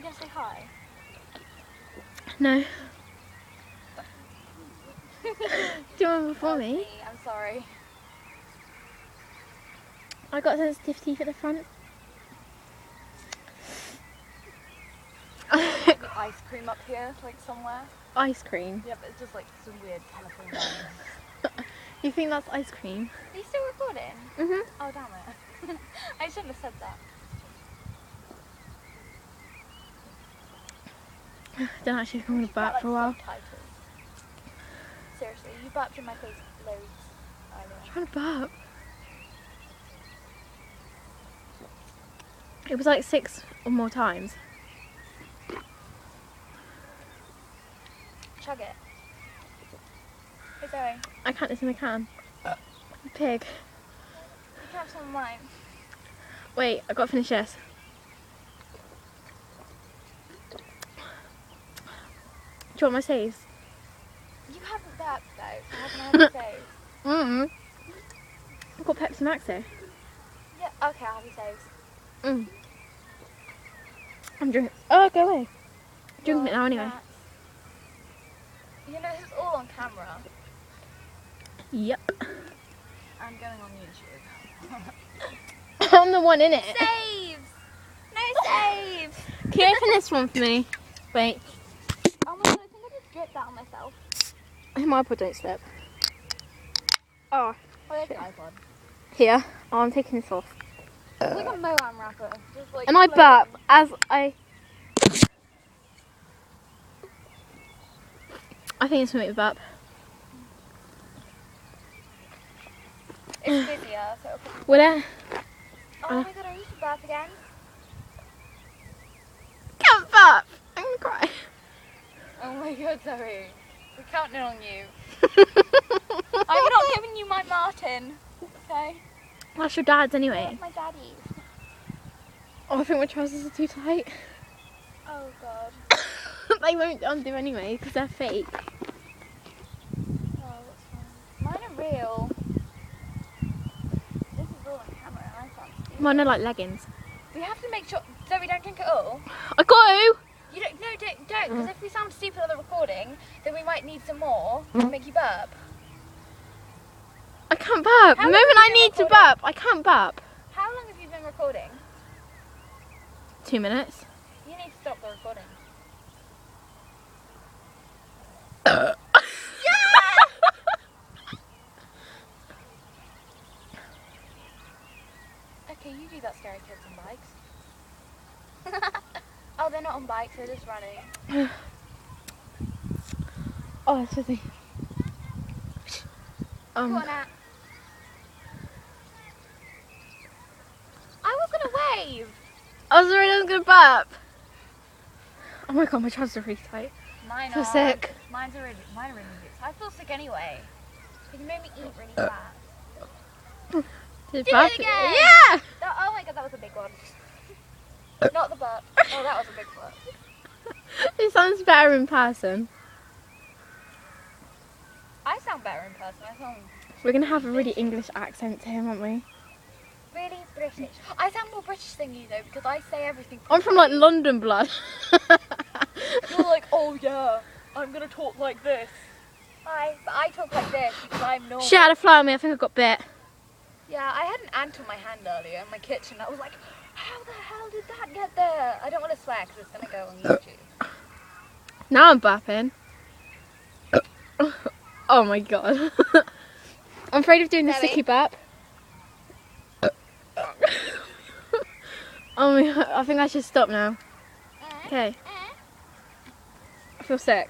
you going to say hi? No. Do you want before me? I'm sorry. I got sensitive teeth at the front. Ice cream up here, like somewhere. Ice cream? Yeah, but it's just like some weird colourful lines. You think that's ice cream? Are you still recording? Mhm. Oh, damn it. I shouldn't have said that. Don't actually think I'm going to burp for a while. Subtitles. Seriously, you burped in my face loads earlier. I'm trying to burp. It was like 6 or more times. Chug it. Hey Zoe. I can't listen, I can. Pig. You can have some of mine. Wait, I've got to finish this. Do you want my saves? You haven't burped though, so how can I have your saves? I've got Pepsi Max though. Yeah, okay, I'll have your saves. I'm drinking. Oh, go away. Drinking it now anyway. You know, this is all on camera. Yep. I'm going on YouTube. I'm the one in it. Saves! No saves! Can you open this one for me? Wait. Oh my god, I think I just dripped that on myself. My iPod don't slip. Oh. Oh, there's the iPod. Here. Oh, I'm taking this off. It's like a Moam wrapper. Just like And I burp as I think it's going to make me burp. It's busier, so it'll probably... Will it? Oh my god, I need to burp again. Can't burp. I'm going to cry. Oh my god, Zoe. We're counting on you. I'm not giving you my Martin. Okay? That's your dad's anyway. Where's my daddy's? Oh, I think my trousers are too tight. Oh god. They won't undo anyway because they're fake. Oh, what's wrong? Mine are real. This is all on camera and I can't see. Mine are like leggings. We have to make sure... Zoe, don't drink it all. I got to! You don't, no, don't, because if we sound stupid on the recording, then we might need some more to make you burp. I can't burp. The moment I need to burp, I can't burp. How long have you been recording? 2 minutes. You need to stop the recording. Okay, you do that, scary kids on bikes. Oh, they're not on bikes, they're just running. Oh, it's fizzy. Go on, Nat. I was gonna wave. I was already going to burp. Oh my god, my trousers are really tight. Mine I feel are. sick. Mine are really loose. I feel sick anyway. You made me eat really fast. Did Do burp it again. Yeah! Oh my god, that was a big one. Not the burp. Oh, that was a big burp. It sounds better in person. I sound better in person. I sound We're going to have a really English accent to him, aren't we? really British. I sound more British than you though because I say everything. I'm from like London blood. You're like, oh yeah, I'm gonna talk like this. But I talk like this because I'm normal. She had a fly on me, I think I got bit. Yeah, I had an ant on my hand earlier in my kitchen. I was like, how the hell did that get there? I don't want to swear because it's gonna go on YouTube. Now I'm burping. Oh my god. I'm afraid of doing the sticky burp. Oh my god, I think I should stop now. Okay. I feel sick.